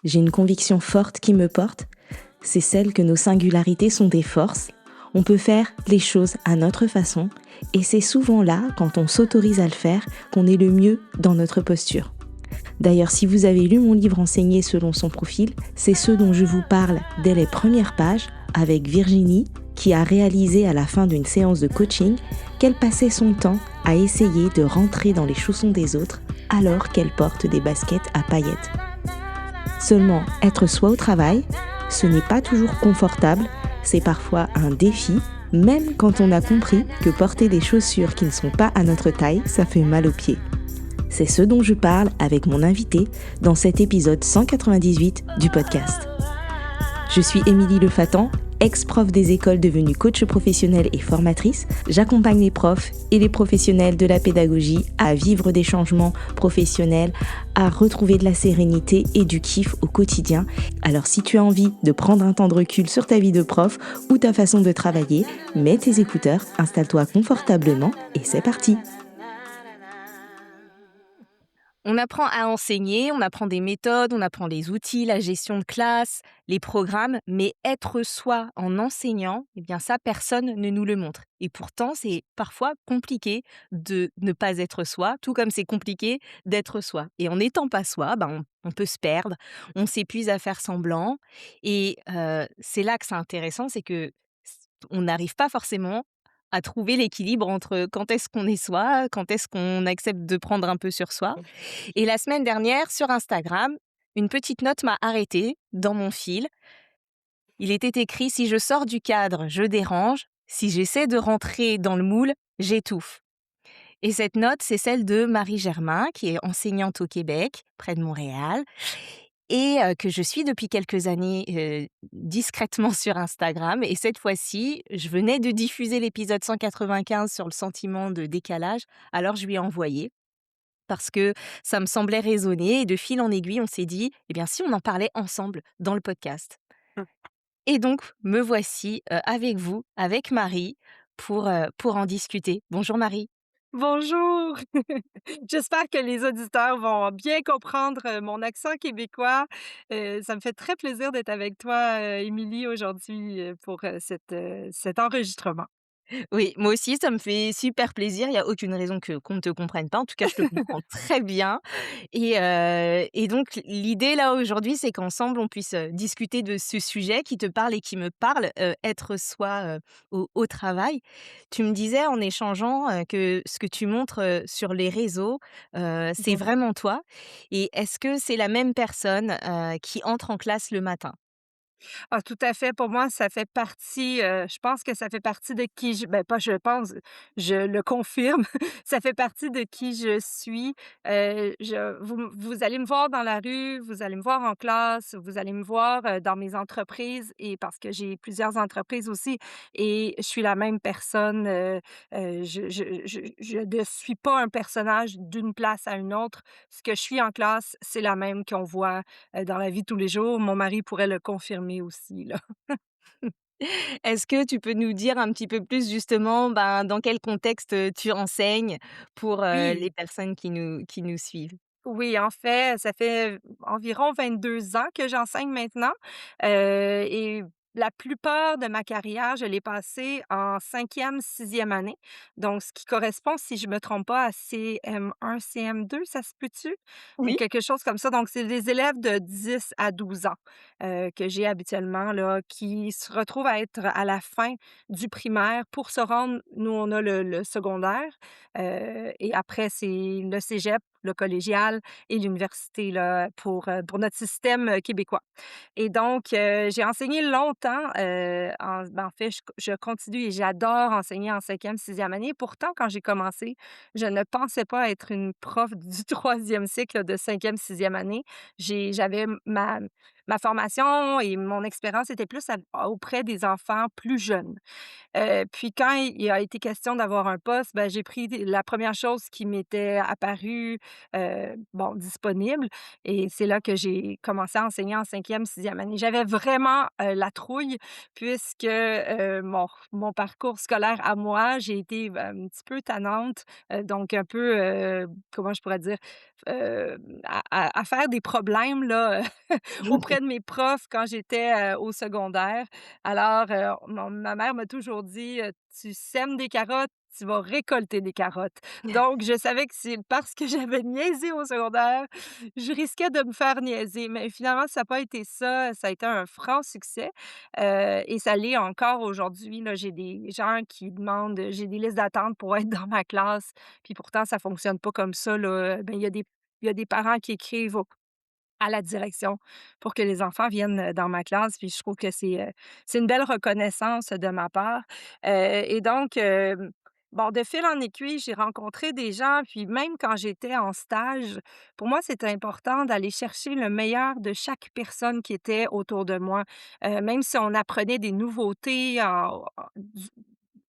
j'ai une conviction forte qui me porte, c'est celle que nos singularités sont des forces. On peut faire les choses à notre façon et c'est souvent là, quand on s'autorise à le faire, qu'on est le mieux dans notre posture. D'ailleurs, si vous avez lu mon livre Enseigner selon son profil, c'est ce dont je vous parle dès les premières pages avec Virginie, qui a réalisé à la fin d'une séance de coaching qu'elle passait son temps à essayer de rentrer dans les chaussons des autres alors qu'elle porte des baskets à paillettes. Seulement, être soi au travail, ce n'est pas toujours confortable, c'est parfois un défi, même quand on a compris que porter des chaussures qui ne sont pas à notre taille, ça fait mal aux pieds. C'est ce dont je parle avec mon invité dans cet épisode 198 du podcast. Je suis Émilie Lefatan, ex-prof des écoles devenue coach professionnelle et formatrice. J'accompagne les profs et les professionnels de la pédagogie à vivre des changements professionnels, à retrouver de la sérénité et du kiff au quotidien. Alors si tu as envie de prendre un temps de recul sur ta vie de prof ou ta façon de travailler, mets tes écouteurs, installe-toi confortablement et c'est parti. On apprend à enseigner, on apprend des méthodes, on apprend les outils, la gestion de classe, les programmes, mais être soi en enseignant, eh bien ça, personne ne nous le montre. Et pourtant, c'est parfois compliqué de ne pas être soi, tout comme c'est compliqué d'être soi. Et en n'étant pas soi, on peut se perdre, on s'épuise à faire semblant. Et c'est là que c'est intéressant, c'est que on n'arrive pas forcément à trouver l'équilibre entre quand est-ce qu'on est soi, quand est-ce qu'on accepte de prendre un peu sur soi. Et la semaine dernière, sur Instagram, une petite note m'a arrêtée dans mon fil. Il était écrit: «Si je sors du cadre, je dérange. Si j'essaie de rentrer dans le moule, j'étouffe». Et cette note, c'est celle de Marie Germain, qui est enseignante au Québec, près de Montréal, et que je suis depuis quelques années discrètement sur Instagram. Et cette fois-ci, je venais de diffuser l'épisode 195 sur le sentiment de décalage, alors je lui ai envoyé parce que ça me semblait résonner et de fil en aiguille, on s'est dit: «Eh bien, si on en parlait ensemble dans le podcast». Et donc me voici, avec vous, avec Marie, pour en discuter. Bonjour Marie. Bonjour! J'espère que les auditeurs vont bien comprendre, mon accent québécois. Ça me fait très plaisir d'être avec toi, Émilie, aujourd'hui, pour, cet enregistrement. Oui, moi aussi, ça me fait super plaisir. Il y a aucune raison que qu'on ne te comprenne pas. En tout cas, je te comprends très bien et donc l'idée là, aujourd'hui, c'est qu'ensemble, on puisse, discuter de ce sujet qui te parle et qui me parle, être soi, au travail. Tu me disais en échangeant, que ce que tu montres, sur les réseaux, c'est Mmh. vraiment toi et est-ce que c'est la même personne, qui entre en classe le matin? Ah, tout à fait. Pour moi, ça fait partie, je pense que ça fait partie de qui je pas je pense, je le confirme, ça fait partie de qui je suis. Vous allez me voir dans la rue, vous allez me voir en classe, vous allez me voir, dans mes entreprises et parce que j'ai plusieurs entreprises aussi et je suis la même personne, je ne suis pas un personnage d'une place à une autre. Ce que je suis en classe, c'est la même qu'on voit dans la vie de tous les jours. Mon mari pourrait le confirmer aussi, là. Est-ce que tu peux nous dire un petit peu plus justement, dans quel contexte, tu enseignes pour, les Oui, personnes qui nous suivent? oui, en fait, ça fait environ 22 ans que j'enseigne maintenant, et la plupart de ma carrière, je l'ai passée en 5e, 6e année. Donc ce qui correspond, si je me trompe pas, à CM1, CM2, ça se peut-tu? Ou Oui. quelque chose comme ça. Donc c'est des élèves de 10 à 12 ans, que j'ai habituellement là, qui se retrouvent à être à la fin du primaire pour se rendre nous, on a le secondaire, et après c'est le cégep, le collégial et l'université là, pour notre système, québécois. Et donc, j'ai enseigné longtemps, en fait, je continue et j'adore enseigner en 5e, 6e année. Pourtant, quand j'ai commencé, je ne pensais pas être une prof du 3e cycle, de 5e, 6e année. J'avais ma formation et mon expérience était plus auprès des enfants plus jeunes. Puis quand il a été question d'avoir un poste, ben, j'ai pris la première chose qui m'était apparue, bon, disponible et c'est là que j'ai commencé à enseigner en 5e, 6e année. J'avais vraiment, la trouille puisque, mon parcours scolaire à moi, j'ai été, un petit peu tannante, donc un peu, comment je pourrais dire? À faire des problèmes là, auprès de mes profs quand j'étais, au secondaire. Alors, ma mère m'a toujours dit, «Tu sèmes des carottes, tu vas récolter des carottes». Donc je savais que c'est parce que j'avais niaisé au secondaire, je risquais de me faire niaiser. Mais finalement, ça a pas été ça. Ça a été un franc succès, et ça l'est encore aujourd'hui, là. J'ai des gens qui demandent, j'ai des listes d'attente pour être dans ma classe, puis pourtant ça fonctionne pas comme ça, là. Ben, il y a des parents qui écrivent à la direction pour que les enfants viennent, dans ma classe, puis je trouve que c'est une belle reconnaissance de ma part, et donc bon, de fil en aiguille, j'ai rencontré des gens, puis même quand j'étais en stage, pour moi, c'était important d'aller chercher le meilleur de chaque personne qui était autour de moi, même si on apprenait des nouveautés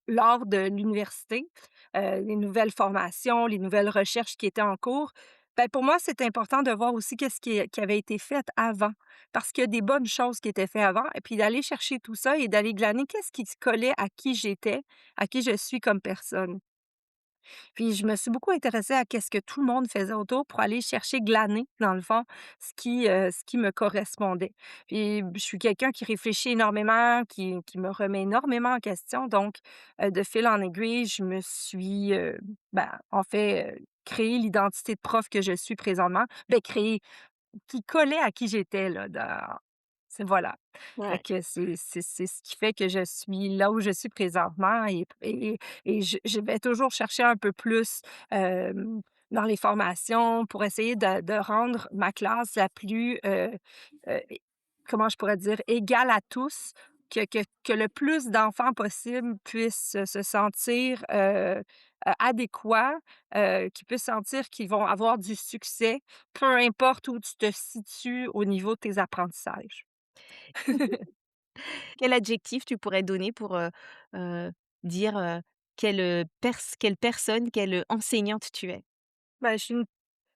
lors de l'université, les nouvelles formations, les nouvelles recherches qui étaient en cours, ben, pour moi, c'est important de voir aussi qu'est-ce qui avait été fait avant. Parce qu'il y a des bonnes choses qui étaient faites avant et puis d'aller chercher tout ça et d'aller glaner qu'est-ce qui se collait à qui j'étais, à qui je suis comme personne. Puis je me suis beaucoup intéressée à qu'est-ce que tout le monde faisait autour pour aller chercher, glaner, dans le fond, ce qui me correspondait. Puis je suis quelqu'un qui réfléchit énormément, qui me remet énormément en question. Donc, de fil en aiguille, je me suis, en fait, créé l'identité de prof que je suis présentement. Ben, créée, qui collait à qui j'étais là, c'est voilà. Fait Ouais. que c'est ce qui fait que je suis là où je suis présentement et je vais toujours chercher un peu plus, dans les formations pour essayer de rendre ma classe la plus, é comment je pourrais dire? Égale à tous, que le plus d'enfants possible puissent se sentir, adéquats, qu'ils puissent sentir qu'ils vont avoir du succès, peu importe où tu te situes au niveau de tes apprentissages. Quel adjectif tu pourrais donner pour, heu, dire, quelle personne, quelle enseignante tu es? Ben, je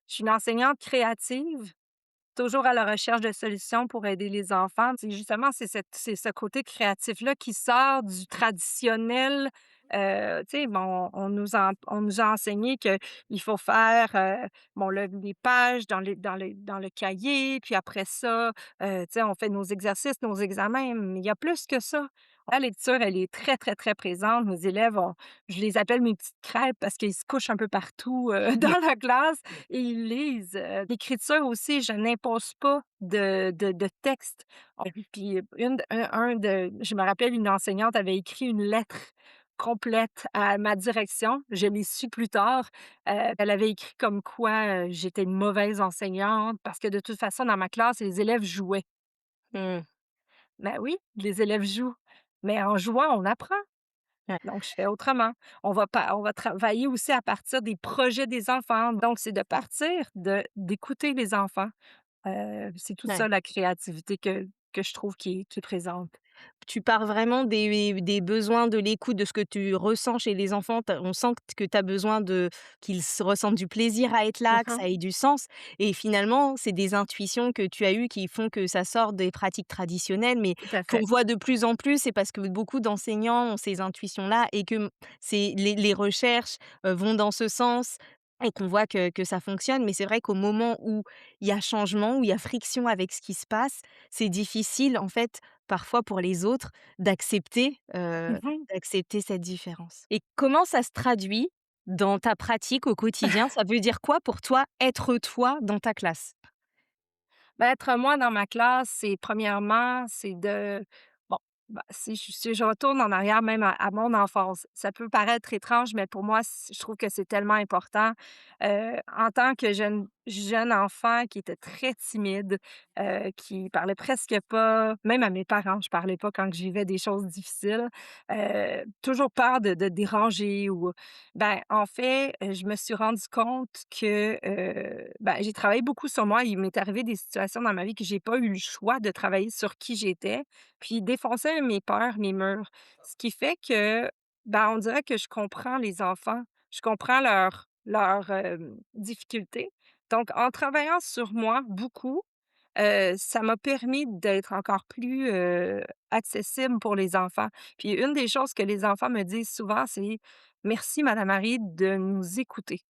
suis une enseignante créative, toujours à la recherche de solutions pour aider les enfants. C'est justement, c'est ce côté créatif-là qui sort du traditionnel. Tu sais, bon, on nous a enseigné qu'il faut faire, bon, les pages dans le cahier, puis après ça, tu sais, on fait nos exercices, nos examens, mais il y a plus que ça. La lecture, elle est très, très, très présente. Mes élèves je les appelle mes petites crêpes parce qu'ils se couchent un peu partout, dans la classe et ils lisent. L'écriture aussi, je n'impose pas de texte. Puis une d un de je me rappelle, une enseignante avait écrit une lettre complète à ma direction. Je l'ai su plus tard. Elle avait écrit comme quoi, j'étais une mauvaise enseignante parce que de toute façon, dans ma classe, les élèves jouaient. Mmh. Ben oui, les élèves jouent, mais en jouant, on apprend. Ouais, Donc, je fais autrement. On va travailler aussi à partir des projets des enfants. Donc, c'est de partir d'écouter les enfants. C'est tout ça ouais. la créativité que je trouve qui est présente. Tu pars vraiment des besoins, de l'écoute, de ce que tu ressens chez les enfants. On sent que tu as besoin qu'ils se ressentent du plaisir à être là, que Mmh. ça ait du sens et finalement, c'est des intuitions que tu as eues qui font que ça sort des pratiques traditionnelles, mais Tout à qu'on fait. voit de plus en plus. C'est parce que beaucoup d'enseignants ont ces intuitions-là et que c'est les recherches, vont dans ce sens et qu'on voit que ça fonctionne. Mais c'est vrai qu'au moment où il y a changement, où il y a friction avec ce qui se passe, c'est difficile, en fait, parfois pour les autres, d'accepter, Mmh. d'accepter cette différence. Et comment ça se traduit dans ta pratique au quotidien? Ça veut dire quoi pour toi, être toi dans ta classe? Ben, être moi dans ma classe, c'est premièrement, c'est bon, Bah, si je retourne en arrière même à mon enfance, ça peut paraître étrange, mais pour moi, je trouve que c'est tellement important. En tant que jeune enfant qui était très timide, qui parlait presque pas, même à mes parents, je parlais pas quand je vivais des choses difficiles, toujours peur de déranger ou en fait, je me suis rendu compte que, j'ai travaillé beaucoup sur moi. Il m'est arrivé des situations dans ma vie que j'ai pas eu le choix de travailler sur qui j'étais, puis défoncer mes peurs, mes murs. Ce qui fait que, on dirait que je comprends les enfants, je comprends leurs difficultés. Donc en travaillant sur moi beaucoup, ça m'a permis d'être encore plus, accessible pour les enfants. Puis une des choses que les enfants me disent souvent, c'est: «Merci madame Marie de nous écouter».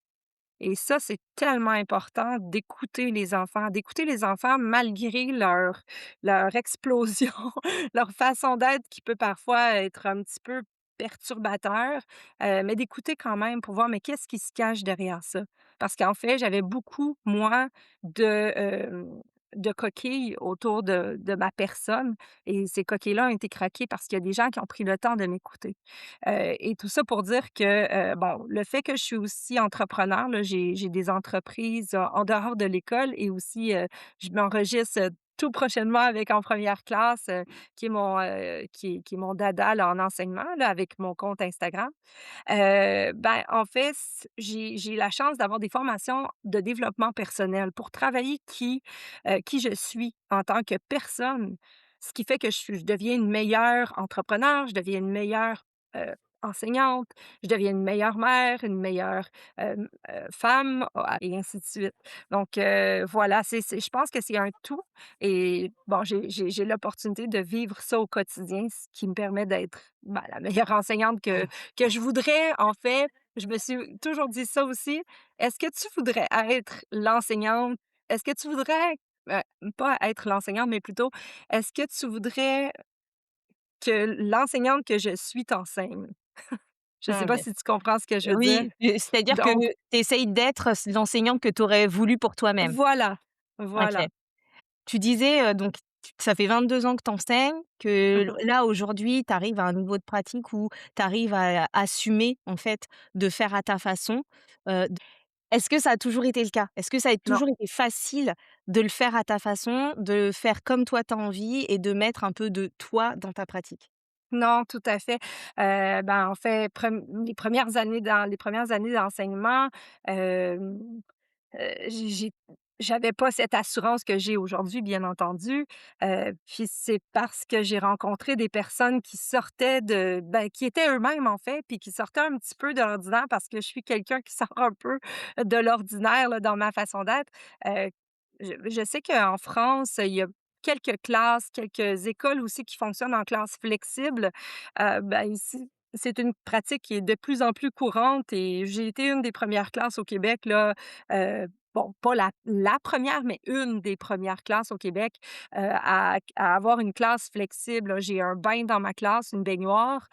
Et ça, c'est tellement important d'écouter les enfants malgré leur explosion, leur façon d'être qui peut parfois être un petit peu perturbateur, mais d'écouter quand même pour voir, mais qu'est-ce qui se cache derrière ça? Parce qu'en fait, j'avais beaucoup, moi, de, de coquilles autour de ma personne et ces coquilles-là ont été craquées parce qu'il y a des gens qui ont pris le temps de m'écouter. Et tout ça pour dire que, le fait que je suis aussi entrepreneur, là, j'ai des entreprises, en dehors de l'école et aussi, je m'enregistre, tout prochainement avec En Première Classe, qui est mon dada là en enseignement là, avec mon compte Instagram. En fait, j'ai la chance d'avoir des formations de développement personnel pour travailler qui je suis en tant que personne. Ce qui fait que je deviens une meilleure entrepreneur, je deviens une meilleure, heu, enseignante, je deviens une meilleure mère, une meilleure, femme, et ainsi de suite. Donc voilà, c'est je pense que c'est un tout et bon, j'ai l'opportunité de vivre ça au quotidien, ce qui me permet d'être, la meilleure enseignante que je voudrais, en fait, je me suis toujours dit ça aussi. Est-ce que tu voudrais être l'enseignante? Est-ce que tu voudrais, pas être l'enseignante, mais plutôt, est-ce que tu voudrais que l'enseignante que je suis t'enseigne? Je sais pas Mmh, si tu comprends ce que je veux dire? oui, c'est-à-dire que Donc tu essayes d'être l'enseignante que tu aurais voulu pour toi-même? voilà, OK. voilà. Tu disais, donc ça fait 22 ans que tu enseignes, que Mmh. là, aujourd'hui, tu arrives à un niveau de pratique où tu arrives à assumer, en fait, de faire à ta façon. D Est-ce que ça a toujours été le cas? Est-ce que ça a Non. toujours été facile de le faire à ta façon, de faire comme toi tu as envie et de mettre un peu de toi dans ta pratique? Non, tout à fait. En fait, les premières années d'enseignement, hem j'avais pas cette assurance que j'ai aujourd'hui, bien entendu, puis c'est parce que j'ai rencontré des personnes qui sortaient qui étaient eux-mêmes, en fait, puis qui sortaient un petit peu de l'ordinaire parce que je suis quelqu'un qui sort un peu de l'ordinaire, là, dans ma façon d'être. Heu, je sais qu'en France, il y a quelques classes, quelques écoles aussi qui fonctionnent en classe flexible. Ici, c'est une pratique qui est de plus en plus courante et j'ai été une des premières classes au Québec, là, bon, pas la 1re, mais une des premières classes au Québec, à avoir une classe flexible, là. J'ai un bain dans ma classe, une baignoire,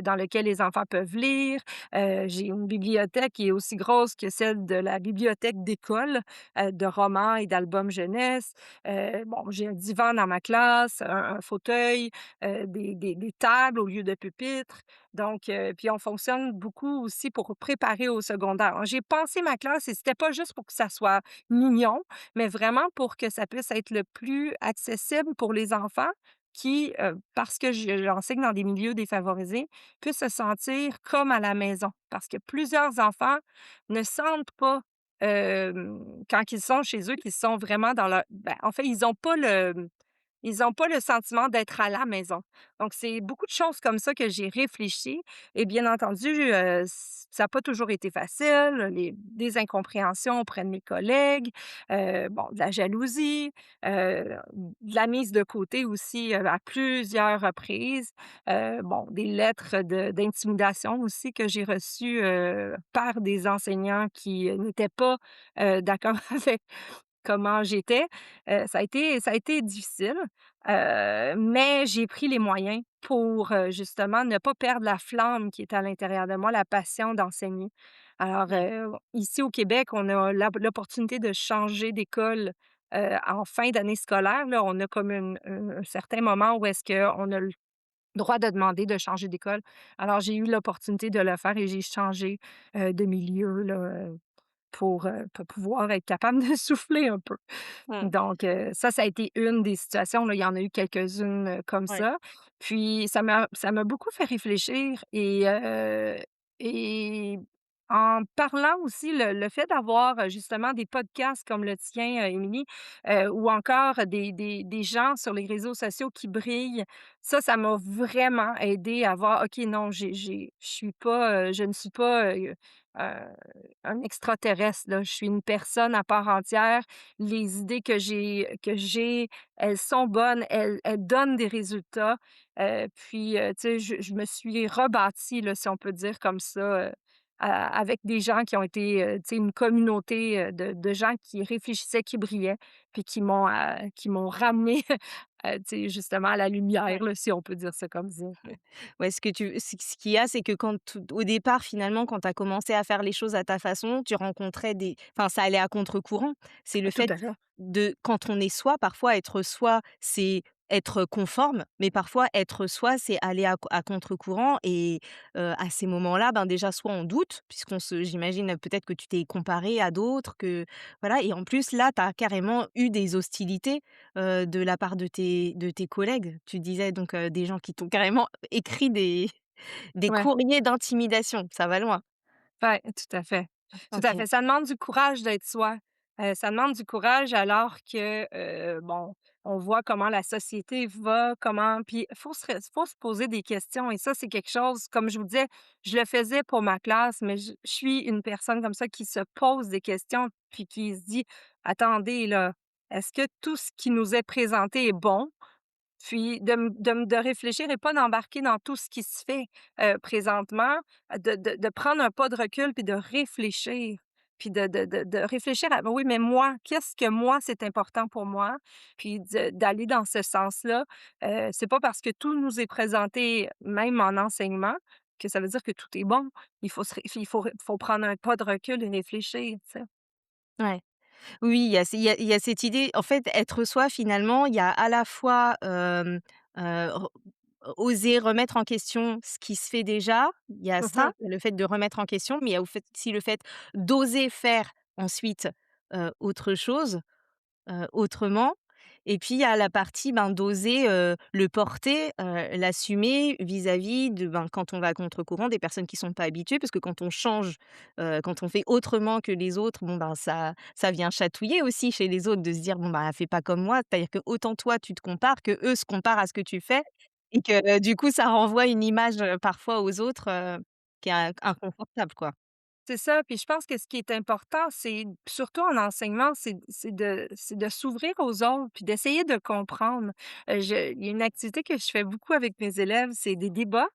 dans lequel les enfants peuvent lire. J'ai une bibliothèque qui est aussi grosse que celle de la bibliothèque d'école, de romans et d'albums jeunesse. J'ai un divan dans ma classe, un fauteuil, des tables au lieu de pupitres. Donc puis on fonctionne beaucoup aussi pour préparer au secondaire. J'ai pensé ma classe et c'était pas juste pour que ça soit mignon, mais vraiment pour que ça puisse être le plus accessible pour les enfants qui, parce que j'enseigne dans des milieux défavorisés, puissent se sentir comme à la maison. Parce que plusieurs enfants ne sentent pas, quand ils sont chez eux, qu'ils sont vraiment dans leur en fait, ils ont pas le sentiment d'être à la maison. Donc c'est beaucoup de choses comme ça que j'ai réfléchi et bien entendu, ça a pas toujours été facile, des incompréhensions auprès de mes collègues, de la jalousie, de la mise de côté aussi, à plusieurs reprises, des lettres d'intimidation aussi que j'ai reçues, par des enseignants qui, n'étaient pas, d'accord avec comment j'étais. Ça a été difficile, mais j'ai pris les moyens pour, justement ne pas perdre la flamme qui est à l'intérieur de moi, la passion d'enseigner. Alors, Mmh. ici au Québec, on a l'opportunité de changer d'école, en fin d'année scolaire, là. On a comme un certain moment où est-ce qu'on a droit de demander de changer d'école. Alors j'ai eu l'opportunité de le faire et j'ai changé, de milieu là, pour pouvoir être capable de souffler un peu. Mmh. Donc ça a été une des situations, là, il y en a eu quelques-unes, comme Ouais. ça. Puis ça m'a beaucoup fait réfléchir et en parlant aussi, le fait d'avoir, justement des podcasts comme le tien, Émilie, ou encore des gens sur les réseaux sociaux qui brillent, ça m'a vraiment aidé à voir: «OK, non, je suis pas, je ne suis pas, un extraterrestre, là. Je suis une personne à part entière. Les idées que j'ai, elles sont bonnes, elles donnent des résultats. Puis, tu sais, je me suis rebâtie, là, si on peut dire comme ça, avec des gens qui ont été, tu sais, une communauté, de gens qui réfléchissaient, qui brillaient, puis qui m'ont ramené tu sais, justement à la lumière, Ouais. là, si on peut dire ça comme ça. Ouais, ce qu'il y a, c'est que au départ, finalement, quand tu as commencé à faire les choses à ta façon, tu rencontrais ça allait à contre-courant. C'est le Tout fait à fait. quand on est soi, parfois être soi, c'est être conforme, mais parfois être soi, c'est aller à contre-courant et à ces moments-là, ben, déjà, soit on doute j'imagine peut-être que tu t'es comparé à d'autres, que voilà et en plus, là, tu as carrément eu des hostilités, de la part de tes collègues. Tu disais donc, des gens qui t'ont carrément écrit des Ouais. courriers d'intimidation, ça va loin. Ouais, tout à fait. Tout à OK. fait. Ça demande du courage d'être soi. Ça demande du courage alors que, bon, on voit comment la société va, comment puis faut se poser des questions et ça, c'est quelque chose, comme je vous disais, je le faisais pour ma classe, mais je suis une personne comme ça qui se pose des questions puis qui se dit: «Attendez là, est-ce que tout ce qui nous est présenté est bon?» Puis de réfléchir et pas d'embarquer dans tout ce qui se fait, présentement, de prendre un pas de recul puis de réfléchir. Puis de réfléchir à: «Ben «Oui, mais moi, qu'est-ce que moi, c'est important pour moi?» Puis d'aller dans ce sens-là. C'est pas parce que tout nous est présenté, même en enseignement, que ça veut dire que tout est bon. Il faut prendre un pas de recul et réfléchir, tu sais? Ouais. Oui, il y a cette idée en fait, être soi finalement, il y a à la fois, re oser remettre en question ce qui se fait déjà, il y a ça, Mmh. le fait de remettre en question, mais il y a au fait aussi le fait d'oser faire ensuite, autre chose. Autrement et puis il y a la partie, ben, d'oser, le porter, l'assumer vis-à-vis de, ben, quand on va à contre-courant des personnes qui sont pas habituées parce que quand on change, quand on fait autrement que les autres, bon, ben, ça vient chatouiller aussi chez les autres de se dire: «Bon, bah, fais pas comme moi». C'est-à-dire que autant toi tu te compares que eux se comparent à ce que tu fais et que, du coup ça renvoie une image, parfois aux autres, qui est inconfortable, quoi. C'est ça, puis je pense que ce qui est important, c'est surtout en enseignement, c'est de s'ouvrir aux autres, puis d'essayer de comprendre. Il y a une activité que je fais beaucoup avec mes élèves, c'est des débats,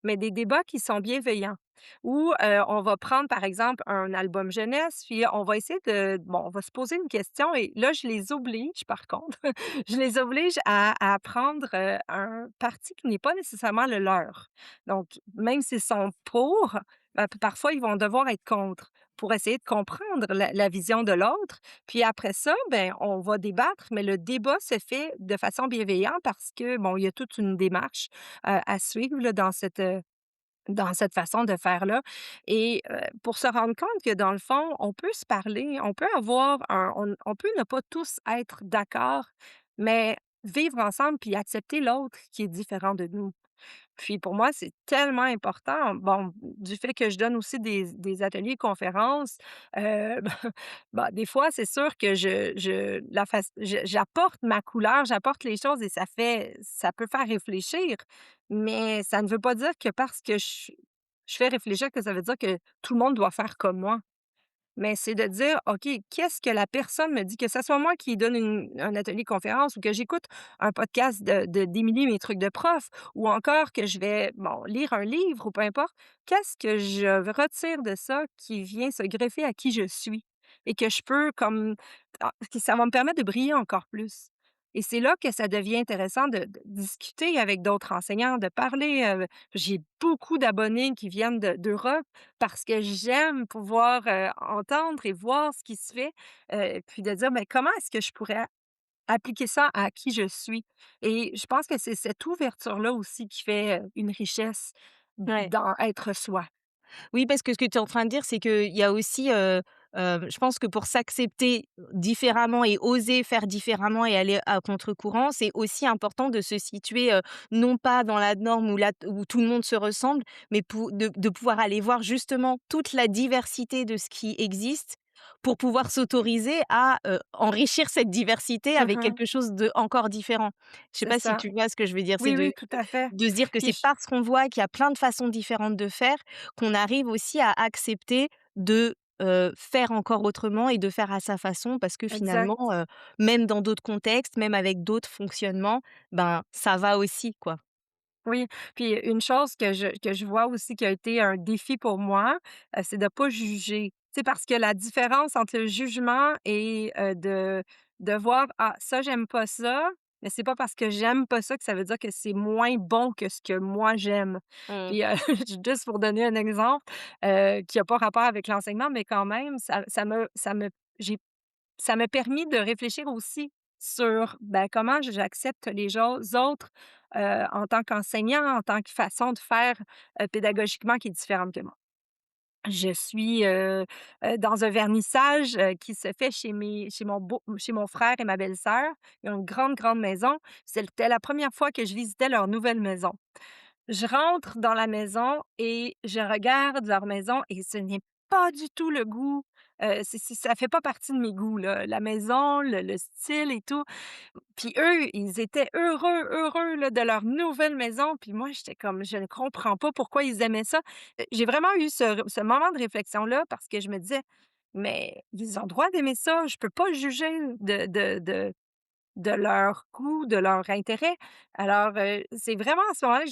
mais des débats qui sont bienveillants. Où, on va prendre, par exemple, un album jeunesse, puis on va essayer on va se poser une question et là, je les oblige, par contre, je les oblige à prendre, un parti qui n'est pas nécessairement le leur. Donc même s'ils sont pour, parfois, ils vont devoir être contre pour essayer de comprendre la vision de l'autre. Puis après ça, ben, on va débattre, mais le débat se fait de façon bienveillante parce que, bon, il y a toute une démarche, à suivre là, dans cette façon de faire-là et pour se rendre compte que dans le fond, on peut se parler, on peut avoir on peut ne pas tous être d'accord, mais vivre ensemble puis accepter l'autre qui est différent de nous. Puis pour moi, c'est tellement important, bon, du fait que je donne aussi des ateliers conférences, bah, des fois, c'est sûr que j'apporte ma couleur, j'apporte les choses et ça peut faire réfléchir, mais ça ne veut pas dire que parce que je fais réfléchir que ça veut dire que tout le monde doit faire comme moi. Mais c'est de dire: «OK, qu'est-ce que la personne me dit?» Que ça soit moi qui donne un atelier conférence ou que j'écoute un podcast d'Émilie, mes trucs de prof, ou encore que je vais, bon, lire un livre ou peu importe. Qu'est-ce que je retire de ça qui vient se greffer à qui je suis et que je peux comme que ça va me permettre de briller encore plus? Et c'est là que ça devient intéressant de discuter avec d'autres enseignants, de parler, j'ai beaucoup d'abonnés qui viennent d'Europe parce que j'aime pouvoir, entendre et voir ce qui se fait, puis de dire: «Mais comment est-ce que je pourrais appliquer ça à qui je suis et je pense que c'est cette ouverture-là aussi qui fait, une richesse Ouais. dans être soi. Oui, parce que ce que tu es en train de dire, c'est qu'il y a aussi, je pense que pour s'accepter différemment et oser faire différemment et aller à contre-courant, c'est aussi important de se situer, non pas dans la norme où tout le monde se ressemble, mais de pouvoir aller voir justement toute la diversité de ce qui existe pour pouvoir s'autoriser à, enrichir cette diversité avec Mmh. quelque chose de encore différent. Je sais C'est pas si ça. tu vois ce que je veux dire? C'est Oui, oui, tout à fait. de se dire que Puis c'est je parce qu'on voit qu'il y a plein de façons différentes de faire, qu'on arrive aussi à accepter de, faire encore autrement et de faire à sa façon parce que exact. finalement, même dans d'autres contextes, même avec d'autres fonctionnements, ben, ça va aussi, quoi. Oui, puis une chose que je vois aussi qui a été un défi pour moi, c'est de pas juger. C'est parce que la différence entre le jugement et de voir: «Ah, ça, j'aime pas ça», mais c'est pas parce que j'aime pas ça que ça veut dire que c'est moins bon que ce que moi j'aime. Mmh. Puis, juste pour donner un exemple, qui a pas rapport avec l'enseignement, mais quand même, j'ai ça m'a permis de réfléchir aussi sur, ben, comment j'accepte les autres, en tant qu'enseignant, en tant que façon de faire, pédagogiquement qui est différente que moi. Je suis, dans un vernissage, qui se fait chez mon frère et ma belle-sœur. Ils ont une grande, grande maison. C'était la première fois que je visitais leur nouvelle maison. Je rentre dans la maison et je regarde leur maison et ce n'est pas du tout le goût, ça fait pas partie de mes goûts, là. La maison, le style et tout. Puis eux, ils étaient heureux, heureux, là, de leur nouvelle maison. Puis moi, j'étais comme: «Je ne comprends pas pourquoi ils aimaient ça». J'ai vraiment eu ce moment de réflexion-là parce que je me disais: «Mais ils ont le droit d'aimer ça, je peux pas juger de leur goût, de leur intérêt». Alors, c'est vraiment à ce moment-là que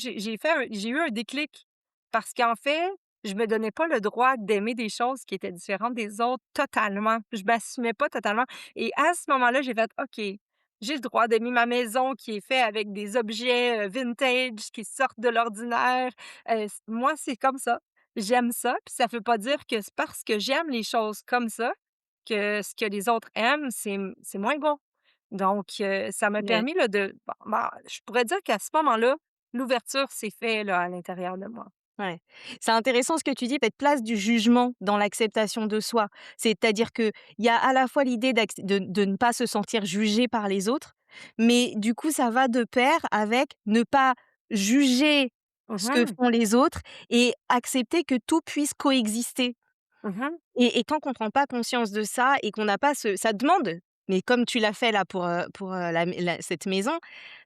j'ai eu un déclic parce qu'en fait, je me donnais pas le droit d'aimer des choses qui étaient différentes des autres totalement. Je m'assumais pas totalement et à ce moment-là, j'ai fait: «OK, j'ai le droit d'aimer ma maison qui est fait avec des objets, vintage qui sortent de l'ordinaire». Moi, c'est comme ça. J'aime ça, puis ça veut pas dire que c'est parce que j'aime les choses comme ça que ce que les autres aiment, c'est moins bon. Donc, ça m'a Ouais. permis là de je pourrais dire qu'à ce moment-là, l'ouverture s'est fait là à l'intérieur de moi. Ouais. C'est intéressant ce que tu dis, cette place du jugement dans l'acceptation de soi. C'est-à-dire qu'il y a à la fois l'idée de ne pas se sentir jugé par les autres, mais du coup, ça va de pair avec ne pas juger ce que Mmh. font les autres et accepter que tout puisse coexister. Mmh. Et tant qu'on prend pas conscience de ça et qu'on n'a pas ça demande, mais comme tu l'as fait là pour, cette maison,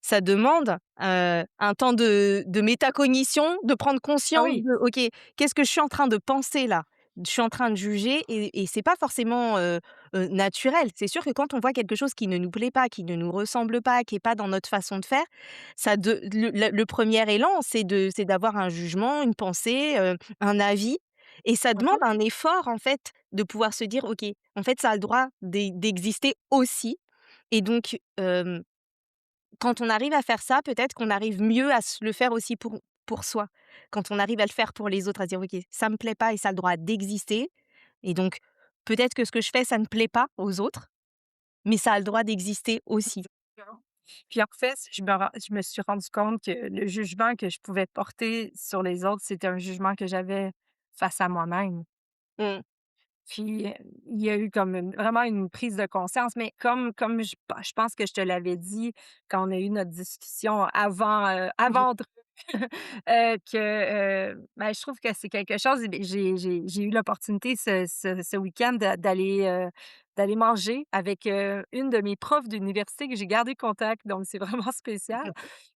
ça demande, un temps de métacognition, de prendre Ah conscience oui. de: «OK, qu'est-ce que je suis en train de penser là?» Je suis en train de juger et c'est pas forcément, naturel. C'est sûr que quand on voit quelque chose qui ne nous plaît pas, qui ne nous ressemble pas, qui est pas dans notre façon de faire, ça de le 1er élan, c'est d'avoir un jugement, une pensée, un avis et ça demande Mmh. un effort, en fait, de pouvoir se dire: «OK, en fait, ça a le droit d'exister aussi» et donc quand on arrive à faire ça, peut-être qu'on arrive mieux à se le faire aussi pour soi. Quand on arrive à le faire pour les autres, à se dire: «OK, ça me plaît pas et ça a le droit d'exister et donc peut-être que ce que je fais, ça ne plaît pas aux autres, mais ça a le droit d'exister aussi». Exactement. Puis en fait, je me suis rendu compte que le jugement que je pouvais porter sur les autres, c'était un jugement que j'avais face à moi-même. Mmh. Puis, il y a eu comme vraiment une prise de conscience, mais comme je pense que je te l'avais dit quand on a eu notre discussion Mmh. avant ben, je trouve que c'est quelque chose beh, j'ai eu l'opportunité ce week-end d'aller manger avec, une de mes profs d'université que j'ai gardé contact, donc c'est vraiment spécial.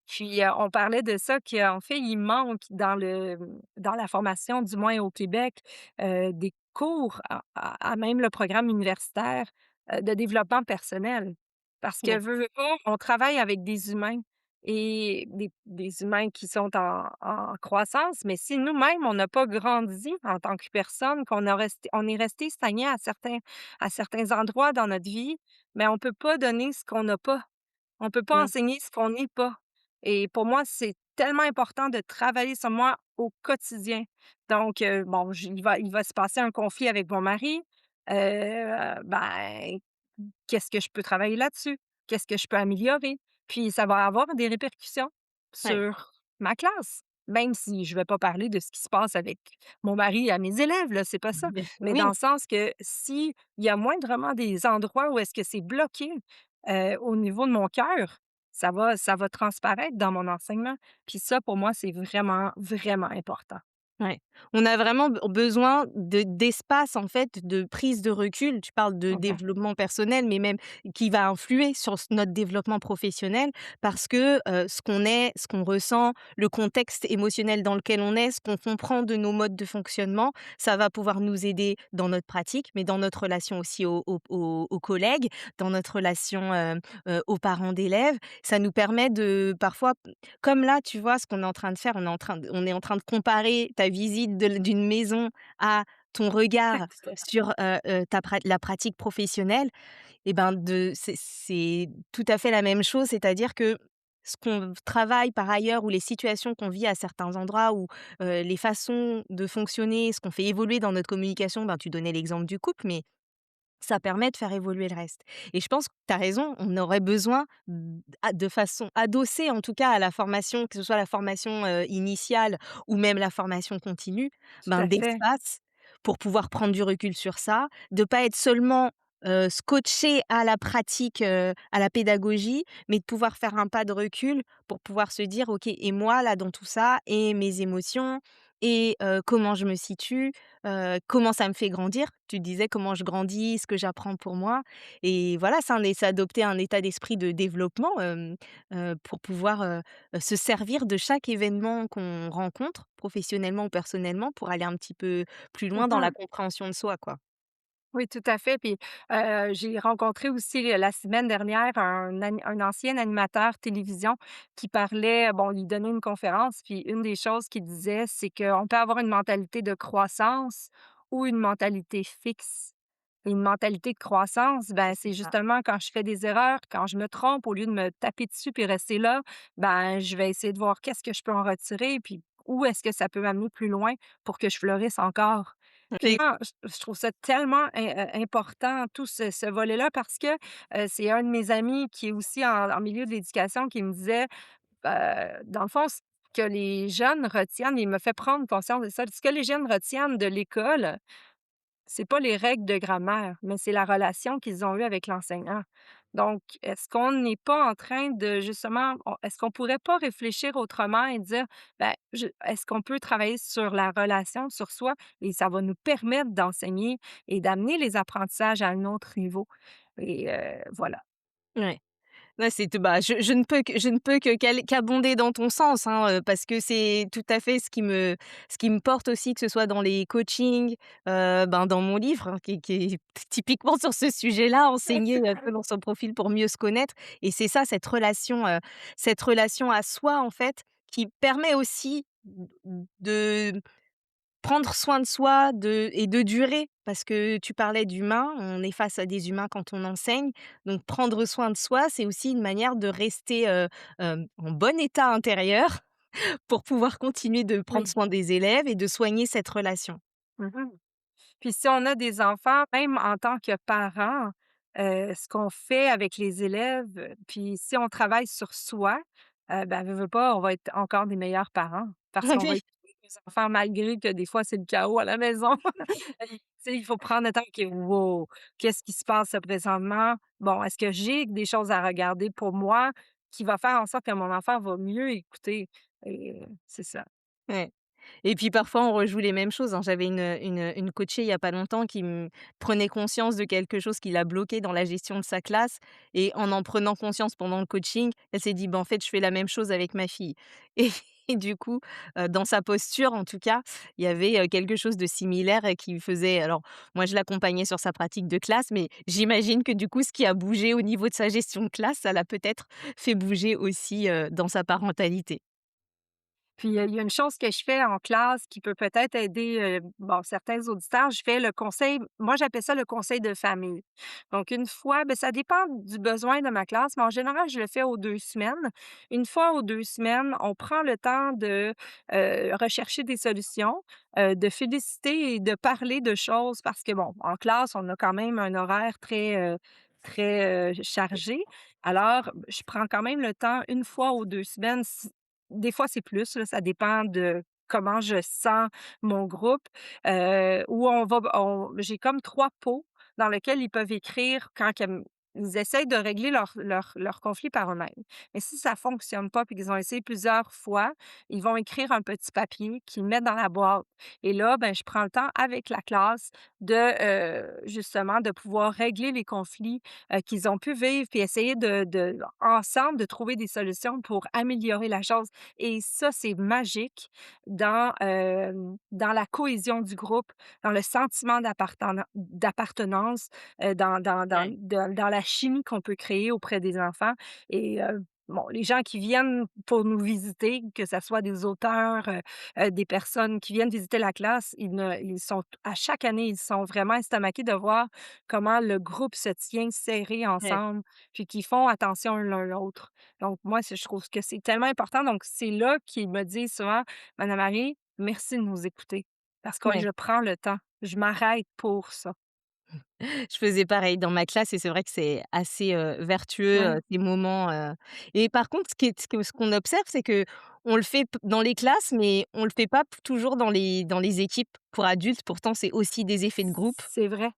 Puis, on parlait de ça qu'en fait, il manque dans la formation, du moins au Québec, des cours à même le programme universitaire, de développement personnel. Parce que Ouais. veux pas, on travaille avec des humains et des humains qui sont en croissance, mais si nous-mêmes, on n'a pas grandi en tant que personne, on est resté stagné à certains endroits dans notre vie, mais on peut pas donner ce qu'on n'a pas. On peut pas Mmh. enseigner ce qu'on n'est pas et pour moi, c'est tellement important de travailler sur moi au quotidien. Donc bon, il va se passer un conflit avec mon mari, ben, qu'est-ce que je peux travailler là-dessus? qu'est-ce que je peux améliorer? Puis ça va avoir des répercussions Ouais. sur ma classe, même si je vais pas parler de ce qui se passe avec mon mari à mes élèves, là, c'est pas ça. Mais dans Oui. le sens que si il y a moindrement des endroits où est-ce que c'est bloqué, au niveau de mon cœur, ça va transparaître dans mon enseignement. Puis ça, pour moi, c'est vraiment, vraiment important. Ouais. On a vraiment besoin d'espace, en fait, de prise de recul. Tu parles de Mmh. développement personnel, mais même qui va influer sur notre développement professionnel parce que, ce qu'on est, ce qu'on ressent, le contexte émotionnel dans lequel on est, ce qu'on comprend de nos modes de fonctionnement, ça va pouvoir nous aider dans notre pratique, mais dans notre relation aussi aux collègues, dans notre relation, aux parents d'élèves. Ça nous permet de parfois comme là, tu vois, ce qu'on est en train de faire, on est en train de comparer ta visite d'une maison à ton regard Tout à sur, ta la pratique professionnelle et ben, c'est tout à fait la même chose. C'est-à-dire que ce qu'on travaille par ailleurs ou les situations qu'on vit à certains endroits ou, les façons de fonctionner, ce qu'on fait évoluer dans notre communication, ben, tu donnais l'exemple du couple, mais ça permet de faire évoluer le reste et je pense que tu as raison, on aurait besoin de façon adossée en tout cas à la formation, que ce soit la formation, initiale ou même la formation continue, tout ben, à fait. d'espace pour pouvoir prendre du recul sur ça, de pas être seulement, scotché à la pratique, à la pédagogie, mais de pouvoir faire un pas de recul pour pouvoir se dire: «OK et moi là dans tout ça et mes émotions et comment je me situe?» Comment ça me fait grandir? Tu disais comment je grandis, ce que j'apprends pour moi et voilà, c'est adopter un état d'esprit de développement, pour pouvoir, se servir de chaque événement qu'on rencontre, professionnellement ou personnellement, pour aller un petit peu plus loin dans la Mmh. compréhension de soi, quoi. Oui, tout à fait. Puis, j'ai rencontré aussi la semaine dernière un ancien animateur télévision qui parlait bon, il donnait une conférence, puis une des choses qu'il disait, c'est qu'on peut avoir une mentalité de croissance ou une mentalité fixe. Et une mentalité de croissance, ben, C'est c'est ça. justement quand je fais des erreurs, quand je me trompe, au lieu de me taper dessus puis rester là, ben, je vais essayer de voir qu'est-ce que je peux en retirer, puis où est-ce que ça peut m'amener plus loin pour que je fleurisse encore. Puis Et moi, je trouve ça tellement important, tout ce volet-là, parce que, c'est un de mes amis qui est aussi en milieu de l'éducation qui me disait, dans le fond, ce que les jeunes retiennent, il me fait prendre conscience de ça. Ce que les jeunes retiennent de l'école, c'est pas les règles de grammaire, mais c'est la relation qu'ils ont eue avec l'enseignant. Donc, est-ce qu'on n'est pas en train de justement est-ce qu'on pourrait pas réfléchir autrement et dire, ben, est-ce qu'on peut travailler sur la relation, sur soi et ça va nous permettre d'enseigner et d'amener les apprentissages à un autre niveau et voilà. ouais. Ouais, bah, je ne peux que qu'abonder dans ton sens, hein, parce que c'est tout à fait ce qui me porte aussi, que ce soit dans les coachings, ben, dans mon livre, hein, qui est typiquement sur ce sujet-là, enseigner, selon son profil pour mieux se connaître et c'est ça, cette relation à soi, en fait, qui permet aussi de prendre soin de soi et de durer, parce que tu parlais d'humain, on est face à des humains quand on enseigne, donc prendre soin de soi, c'est aussi une manière de rester, en bon état intérieur pour pouvoir continuer de prendre Oui. soin des élèves et de soigner cette relation. Mmh. Puis si on a des enfants, même en tant que parent, ce qu'on fait avec les élèves, puis si on travaille sur soi, ben, veux pas, on va être encore des meilleurs parents parce qu'on va Oui, écouter les enfants malgré que des fois c'est le chaos à la maison. Tu sais, il faut prendre le temps que «Wow, qu'est-ce qui se passe là présentement? Bon, est-ce que j'ai des choses à regarder pour moi qui va faire en sorte que mon enfant va mieux écouter?» et c'est ça. ouais. Et puis parfois on rejoue les mêmes choses, hein. J'avais une coachée il y a pas longtemps qui prenait conscience de quelque chose qui l'a bloquée dans la gestion de sa classe et en prenant conscience pendant le coaching, elle s'est dit: «Bah, en fait, je fais la même chose avec ma fille» et et du coup, dans sa posture en tout cas, il y avait, quelque chose de similaire et qui faisait alors moi je l'accompagnais sur sa pratique de classe, mais j'imagine que du coup ce qui a bougé au niveau de sa gestion de classe, ça l'a peut-être fait bouger aussi, dans sa parentalité. Puis, il y a une chose que je fais en classe qui peut peut-être aider, bon, certains auditeurs, je fais le conseil moi, j'appelle ça le conseil de famille. Donc une fois ben, ça dépend du besoin de ma classe, mais en général, je le fais aux 2 semaines. Une fois aux 2 semaines, on prend le temps de, rechercher des solutions, de féliciter et de parler de choses parce que bon, en classe, on a quand même un horaire très, très, chargé. Alors, je prends quand même le temps, une fois ou 2 semaines, des fois c'est plus, là, ça dépend de comment je sens mon groupe, où j'ai comme 3 pots dans lesquels ils peuvent écrire quand ils essayent de régler leur conflit par eux-mêmes. Mais si ça fonctionne pas puis qu'ils ont essayé plusieurs fois, ils vont écrire un petit papier qu'ils mettent dans la boîte et là, ben, je prends le temps avec la classe justement de pouvoir régler les conflits, qu'ils ont pu vivre puis essayer de ensemble de trouver des solutions pour améliorer la chose et ça, c'est magique dans la cohésion du groupe, dans le sentiment d'appartenance, Ouais. dans la chimie qu'on peut créer auprès des enfants et bon, les gens qui viennent pour nous visiter, que ça soit des auteurs, des personnes qui viennent visiter la classe, ils sont à chaque année, ils sont vraiment estomaqués de voir comment le groupe se tient serré Ouais. ensemble, puis qu'ils font attention l'un l'autre. Donc moi, je trouve que c'est tellement important. Donc c'est là qu'ils me disent souvent: «Madame Marie, merci de nous écouter parce que Ouais. je prends le temps, je m'arrête pour ça». Je faisais pareil dans ma classe et c'est vrai que c'est assez, vertueux, Ouais. ces moments, et par contre, ce qu'on observe, c'est qu'on le fait p dans les classes, mais on le fait pas p toujours dans les équipes pour adultes. Pourtant, c'est aussi des effets de groupe C'est vrai,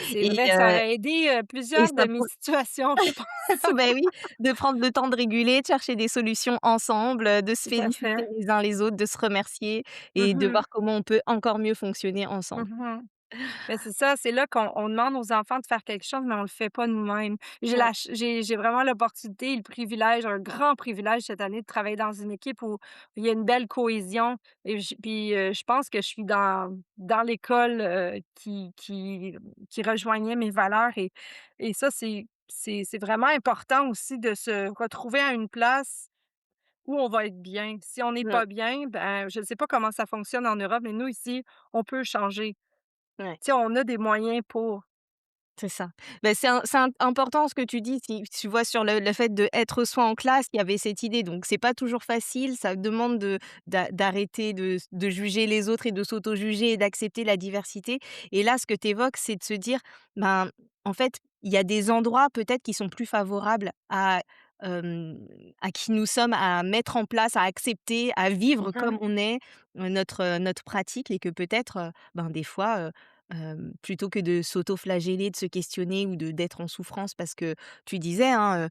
c'est et vrai, ça aurait aidé, et plusieurs de ça mes peut situations, je pense. bah, oui, de prendre le temps de réguler, de chercher des solutions ensemble, de se Tout à féliciter fait. les uns les autres, de se remercier et de Mmh. voir comment on peut encore mieux fonctionner ensemble. Mmh. Mais c'est ça, c'est là qu'on demande aux enfants de faire quelque chose, mais on le fait pas nous-mêmes. Ouais. J'ai vraiment l'opportunité et le privilège, un grand privilège cette année de travailler dans une équipe où il y a une belle cohésion et je pense que je suis dans l'école, qui rejoignait mes valeurs et ça, c'est vraiment important aussi de se retrouver à une place où on va être bien. Si on n'est Ouais, pas bien, ben, je ne sais pas comment ça fonctionne en Europe, mais nous ici, on peut changer. ouais. Tu sais, on a des moyens pour. C'est ça. Beh, c'est important ce que tu dis, si tu vois sur le fait d'être soi en classe, il y avait cette idée, donc c'est pas toujours facile, ça demande d'arrêter de juger les autres et de s'auto-juger et d'accepter la diversité et là, ce que tu évoques, c'est de se dire, ben, en fait, il y a des endroits peut-être qui sont plus favorables hem, à qui nous sommes, à mettre en place, à accepter, à vivre comme Mmh. on est, notre pratique et que peut-être, ben, des fois, plutôt que de s'auto-flageller, de se questionner ou d'être en souffrance parce que tu disais, hein,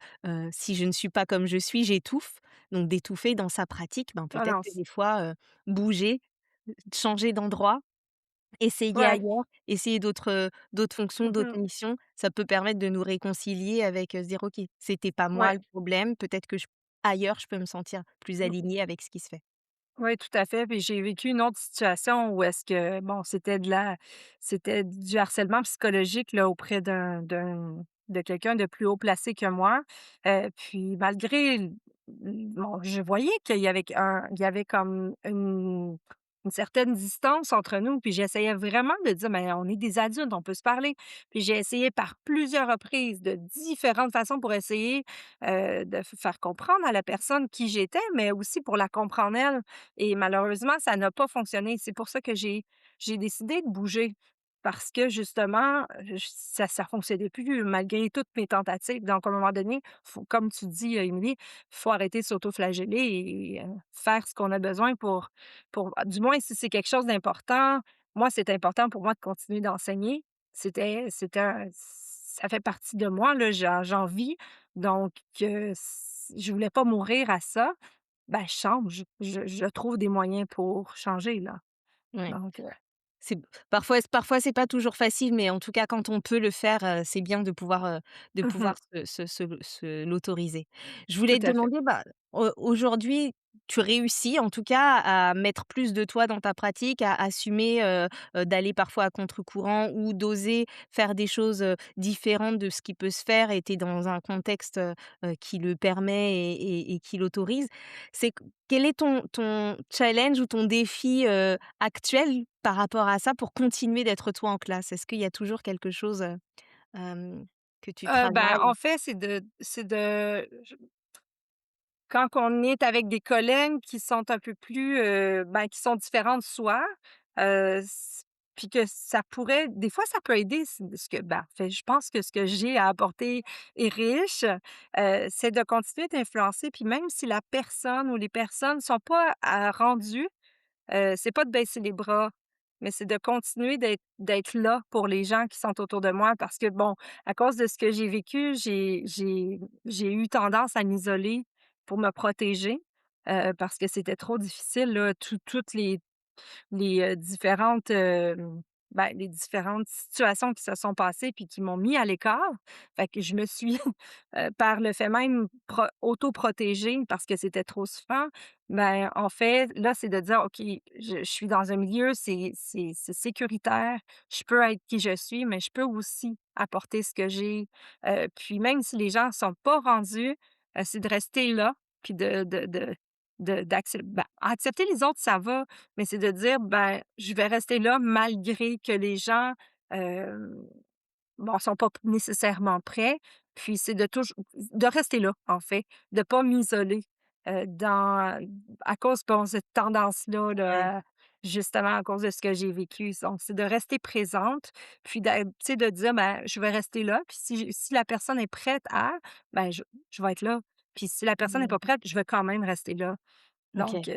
«Si je ne suis pas comme je suis, j'étouffe». Donc d'étouffer dans sa pratique, ben, Ah peut-être non, que des fois, bouger, changer d'endroit, essayer ouais. ailleurs, essayer d'autres fonctions, d'autres Mmh. missions, ça peut permettre de nous réconcilier avec, se dire: «OK, c'était pas moi Ouais. le problème, peut-être que ailleurs, je peux me sentir plus Mmh. alignée avec ce qui se fait». Oui, tout à fait. Puis j'ai vécu une autre situation où est-ce que, bon, c'était du harcèlement psychologique là, auprès de quelqu'un de plus haut placé que moi. Puis malgré bon, je voyais qu'il y avait comme une certaine distance entre nous. Puis j'essayais vraiment de dire, mais on est des adultes, on peut se parler. Puis j'ai essayé par plusieurs reprises, de différentes façons pour essayer de faire comprendre à la personne qui j'étais, mais aussi pour la comprendre elle. Et malheureusement, ça n'a pas fonctionné. C'est pour ça que j'ai décidé de bouger parce que justement, ça fonctionnait plus malgré toutes mes tentatives. Donc à un moment donné, faut comme tu dis, Émilie, faut arrêter de s'auto-flageller et faire ce qu'on a besoin pour du moins si c'est quelque chose d'important. Moi, c'est important pour moi de continuer d'enseigner. C'était un ça fait partie de moi, là, j'en vis. Donc je voulais pas mourir à ça. Ben, je change. Je trouve des moyens pour changer, là. Ouais. Donc, C'est parfois c'est pas toujours facile, mais en tout cas quand on peut le faire, c'est bien de pouvoir mmh se l'autoriser. Je tout voulais te à fait. demander, bah, aujourd'hui, tu réussis en tout cas à mettre plus de toi dans ta pratique, à assumer, d'aller parfois à contre-courant ou d'oser faire des choses, différentes de ce qui peut se faire et tu es dans un contexte, qui le permet et qui l'autorise. C'est quel est ton challenge ou ton défi, actuel par rapport à ça pour continuer d'être toi en classe? Est-ce qu'il y a toujours quelque chose, que tu Ben, en travailles? fait, c'est de je quand on est avec des collègues qui sont un peu plus, ben, qui sont différents de soi, puis que ça pourrait des fois, ça peut aider ce que ben, en fait, je pense que ce que j'ai à apporter est riche, c'est de continuer d'influencer, puis même si la personne ou les personnes sont pas rendues, c'est pas de baisser les bras, mais c'est de continuer d'être là pour les gens qui sont autour de moi parce que bon, à cause de ce que j'ai vécu, j'ai eu tendance à m'isoler pour me protéger, parce que c'était trop difficile là, toutes les différentes, les différentes situations qui se sont passées puis qui m'ont mis à l'écart. Fait que je me suis, par le fait même auto-protégée parce que c'était trop souffrant. Ben, en fait, là, c'est de dire: «OK, je suis dans un milieu, c'est sécuritaire. Je peux être qui je suis, mais je peux aussi apporter ce que j'ai». Puis même si les gens sont pas rendus, c'est de rester là puis accepter les autres, ça va, mais c'est de dire: «Ben, je vais rester là malgré que les gens, hem, bon, sont pas nécessairement prêts». Puis c'est de rester là, en fait, de pas m'isoler, dans à cause, bon, cette tendance-là, Ouais. là, justement à cause de ce que j'ai vécu. Donc c'est de rester présente, puis tu sais, de dire: «Ben, je vais rester là, puis si la personne est prête à, ben, je vais être là. Puis si la personne n'est Mmh. pas prête, je vais quand même rester là». OK. Donc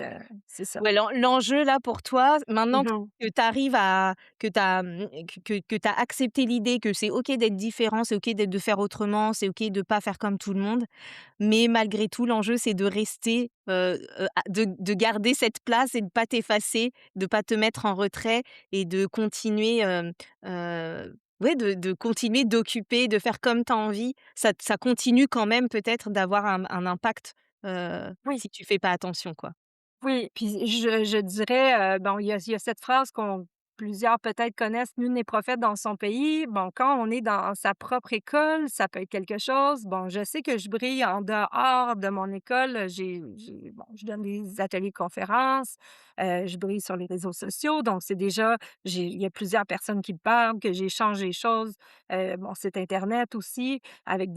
c'est ça. Ouais, l'enjeu là pour toi, maintenant Mmh. que tu arrives à que tu as, que tu accepté l'idée que c'est OK d'être différent, c'est OK de faire autrement, c'est OK de pas faire comme tout le monde, mais malgré tout l'enjeu c'est de rester, à de garder cette place et de pas t'effacer, de pas te mettre en retrait et de continuer, ouais de continuer d'occuper, de faire comme tu as envie. Ça continue quand même peut-être d'avoir un impact, Oui. si tu fais pas attention, quoi. Oui, puis je dirais, bon, il y a cette phrase qu'on plusieurs peut-être connaissent: «Nul n'est prophète dans son pays». Bon, quand on est dans sa propre école, ça peut être quelque chose. Bon, je sais que je brille en dehors de mon école, bon, je donne des ateliers conférences, je brille sur les réseaux sociaux, donc c'est déjà il y a plusieurs personnes qui me parlent, que j'échange des choses, mon site internet aussi avec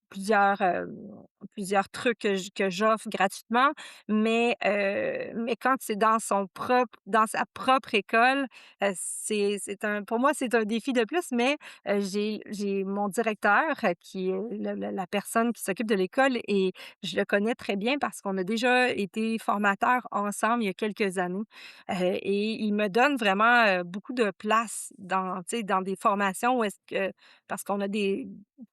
plusieurs trucs que j'offre gratuitement. Mais quand c'est dans sa propre école, c'est un pour moi, c'est un défi de plus, mais j'ai mon directeur, qui est la personne qui s'occupe de l'école et je le connais très bien parce qu'on a déjà été formateurs ensemble il y a quelques années, et il me donne vraiment, beaucoup de place dans, tu sais, dans des formations où est-ce que parce qu'on a des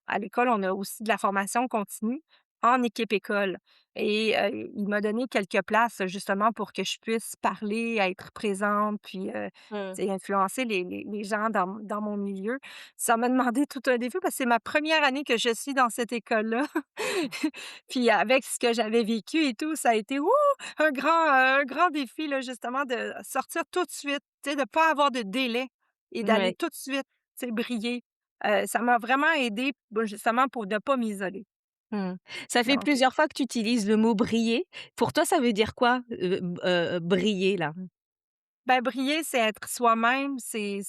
à l'école, on a aussi de la formation continue en équipe école. Et il m'a donné quelques places, justement pour que je puisse parler, être présente, puis, Mmh. tu sais, influencer les gens dans mon milieu. Ça m'a demandé tout un défi parce que c'est ma première année que je suis dans cette école-là. Puis avec ce que j'avais vécu et tout, ça a été, un grand défi là, justement de sortir tout de suite, tu sais, de pas avoir de délai et d'aller Ouais. tout de suite, tu sais, briller. Ça m'a vraiment aidée, bah, justement pour ne pas m'isoler. Mmh. Ça fait Donc plusieurs fois que tu utilises le mot «briller». Pour toi, ça veut dire quoi, briller là? ben, briller, c'est être soi-même, c'est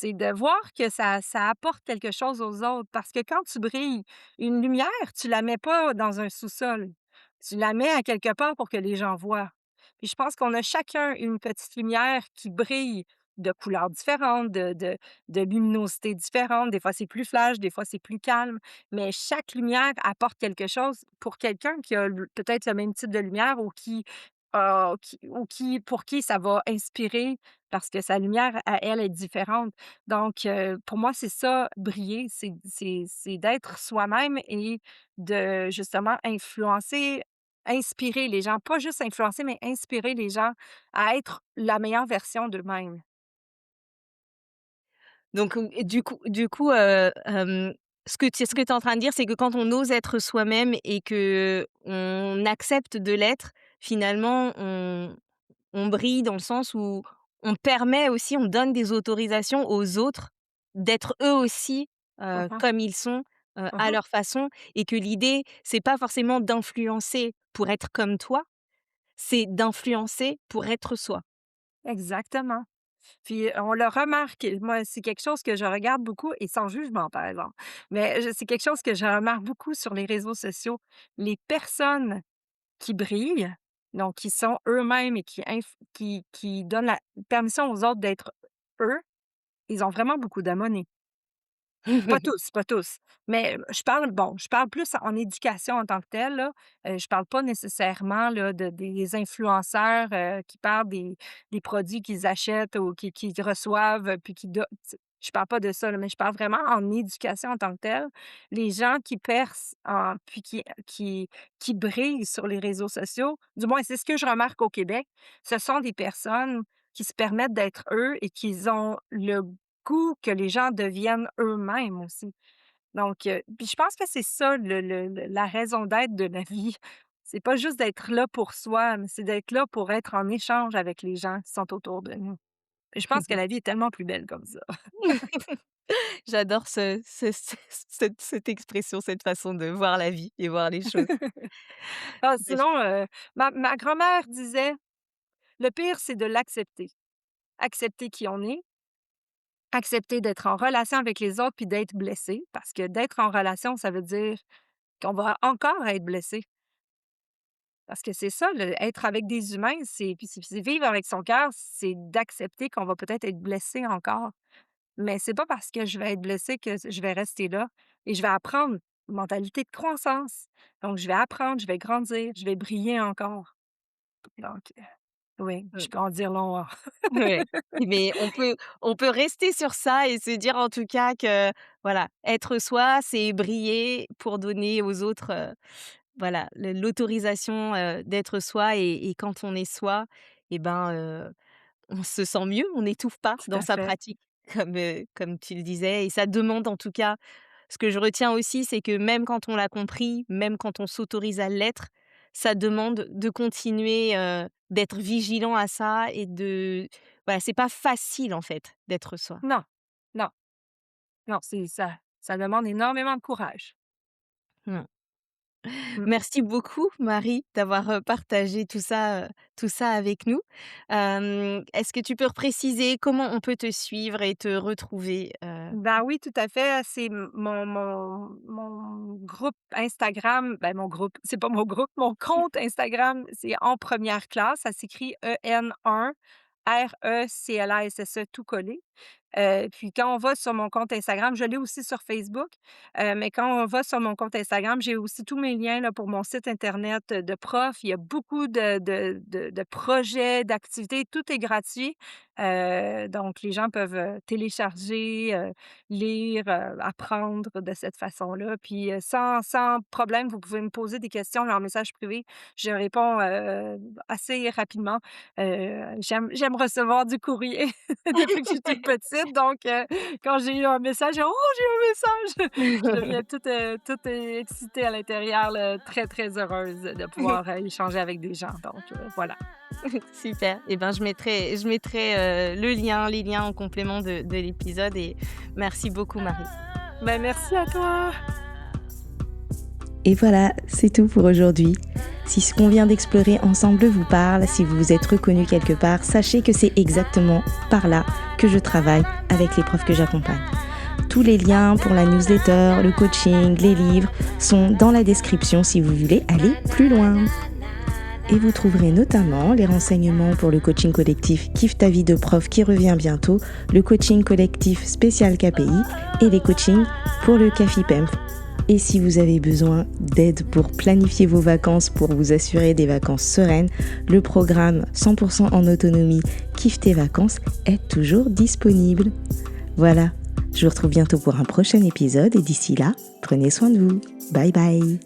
de voir que ça apporte quelque chose aux autres. Parce que quand tu brilles, une lumière, tu la mets pas dans un sous-sol. Tu la mets à quelque part pour que les gens voient. Puis je pense qu'on a chacun une petite lumière qui brille de couleurs différentes, de luminosité différente. Des fois, c'est plus flash, des fois, c'est plus calme. Mais chaque lumière apporte quelque chose pour quelqu'un qui a peut-être le même type de lumière ou pour qui ça va inspirer parce que sa lumière à elle est différente. Donc pour moi, c'est ça, briller, c'est d'être soi-même et de justement inspirer les gens. Pas juste influencer, mais inspirer les gens à être la meilleure version d'eux-mêmes. Donc du coup, ce que tu es en train de dire, c'est que quand on ose être soi-même et qu'on accepte de l'être, finalement, on brille dans le sens où on permet aussi, on donne des autorisations aux autres d'être eux aussi, Mmh mh. comme ils sont, à Mmh. leur façon et que l'idée, c'est pas forcément d'influencer pour être comme toi, c'est d'influencer pour être soi. Exactement. Puis, on le remarque, moi, c'est quelque chose que je regarde beaucoup et sans jugement, par exemple. Mais c'est quelque chose que je remarque beaucoup sur les réseaux sociaux. Les personnes qui brillent, donc qui sont eux-mêmes et qui donnent la permission aux autres d'être eux, ils ont vraiment beaucoup d'abonnés. Pas tous, mais je parle plus en éducation en tant que telle, là. Je parle pas nécessairement, là, des influenceurs, qui parlent des produits qu'ils achètent ou qu'ils reçoivent, puis qui do je parle pas de ça, là, mais je parle vraiment en éducation en tant que telle. Les gens qui percent puis qui brillent sur les réseaux sociaux, du moins c'est ce que je remarque au Québec, ce sont des personnes qui se permettent d'être eux et qui ont le goût que les gens deviennent eux-mêmes aussi. Donc, puis je pense que c'est ça la raison d'être de la vie. C'est pas juste d'être là pour soi, mais c'est d'être là pour être en échange avec les gens qui sont autour de nous. Et je pense que la vie est tellement plus belle comme ça. J'adore cette expression, cette façon de voir la vie et voir les choses. Ah, Beh, sinon, ma grand-mère disait: «Le pire, c'est de l'accepter. Accepter qui on est, accepter d'être en relation avec les autres puis d'être blessé». Parce que d'être en relation, ça veut dire qu'on va encore être blessé. Parce que c'est ça, être avec des humains, c'est vivre avec son cœur, c'est d'accepter qu'on va peut-être être blessé encore. Mais c'est pas parce que je vais être blessée que je vais rester là et je vais apprendre. Mentalité de croissance. Donc je vais apprendre, je vais grandir, je vais briller encore. Donc oui, je mmh, peux en dire long, hein. ouais. Mais on peut rester sur ça et se dire en tout cas que, voilà, être soi, c'est briller pour donner aux autres, voilà, l'autorisation, d'être soi et quand on est soi et ben, on se sent mieux, on n'étouffe pas Tout dans à sa fait. pratique comme tu le disais et ça demande en tout cas ce que je retiens aussi, c'est que même quand on l'a compris, même quand on s'autorise à l'être, ça demande de continuer, d'être vigilant à ça et de voilà, c'est pas facile en fait d'être soi. Non, non, non, c'est ça demande énormément de courage. Mmh. Mmh. Merci beaucoup Marie d'avoir, partagé tout ça avec nous. Est-ce que tu peux repréciser comment on peut te suivre et te retrouver? Ben oui, tout à fait. C'est mon groupe Instagram, ben, mon groupe, c'est pas mon groupe, mon compte Instagram, c'est En Première Classe. Ça s'écrit EN1 RECLASSE tout collé. Puis quand on va sur mon compte Instagram, je l'ai aussi sur Facebook, mais quand on va sur mon compte Instagram, j'ai aussi tous mes liens là, pour mon site internet de prof. Il y a beaucoup de projets, d'activités, tout est gratuit. Donc les gens peuvent, télécharger, lire, apprendre de cette façon-là. Puis, sans problème, vous pouvez me poser des questions en message privé. Je réponds, assez rapidement. J'aime recevoir du courrier depuis que je suis toute petite, donc quand j'ai eu un message: «Oh, j'ai eu un message!» Je deviens toute excitée à l'intérieur, là, très, très heureuse de pouvoir, échanger avec des gens, donc voilà. Super. Et ben, je mettrai, les liens en complément de l'épisode et merci beaucoup Marie. Ben, merci à toi. Et voilà, c'est tout pour aujourd'hui. Si ce qu'on vient d'explorer ensemble vous parle, si vous vous êtes reconnu quelque part, sachez que c'est exactement par là que je travaille avec les profs que j'accompagne. Tous les liens pour la newsletter, le coaching, les livres sont dans la description si vous voulez aller plus loin. Et vous trouverez notamment les renseignements pour le coaching collectif Kiffe ta vie de prof qui revient bientôt, le coaching collectif spécial KPI et les coachings pour le CAFIPEMF. Et si vous avez besoin d'aide pour planifier vos vacances, pour vous assurer des vacances sereines, le programme 100% en autonomie Kiffe tes vacances est toujours disponible. Voilà, je vous retrouve bientôt pour un prochain épisode et d'ici là, prenez soin de vous. Bye bye.